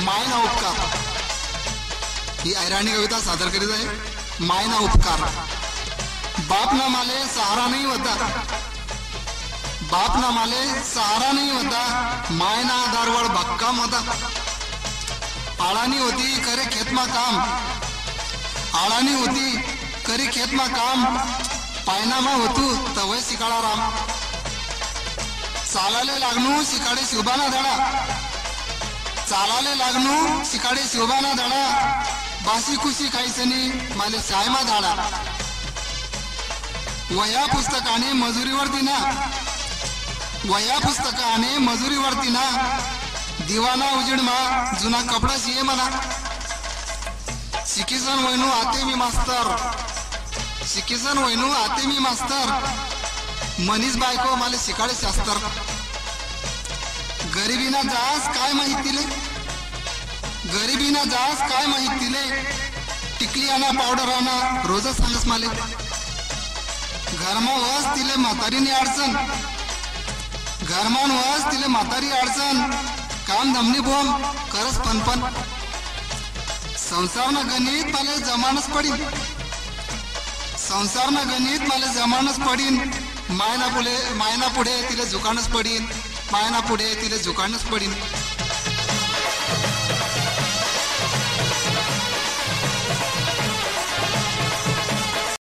मायना उपकार ही ऐराणी कविता सादर करीत आहे. मायना उपकार. बाप ना माले सहारा नहीं होता, बाप ना माले सहारा नहीं होता, मायना आधारवर भक्कम होता. आळानी होती करे खेतमा काम, आळानी होती करी खेतमा काम, पायनामा होतू तवय शिकाळा राम. चालाले लागणू शिकाडे शिवबाना धडा, चालाले लागणू शिकाडे शिवबाना धडा, बासी खुशी खायचनी माले शायमा धाडा. वया पुस्तकाने मजुरीवरती ना, वया पुस्तकाने मजुरीवरती ना, दिवाना उजेडमा जुना कपडा शिये मला. शिकीसन वैनू आते मी मास्तर, शिकीसन वैनू आते मी मास्तर, मनीष बायको माले शिकाडे शास्त्र. गरिबीना जास काय माहितीले, गरिबीना जास काय माहितीले, टिकली आणा पावडर आणा रोजच सांगस माले. घरमा वस तिले म्हातारीने अडचण, घरमान वस तिले म्हातारी अडचण, काम धमनी बोम करस पनपन. संसार ना गणित मला जमानच पडीन, संसार ना गणित मला जमानच पडीन, मायना पुढे तिले झुकानच पडीन, मायना पुढे तिले झुकानच पडीन.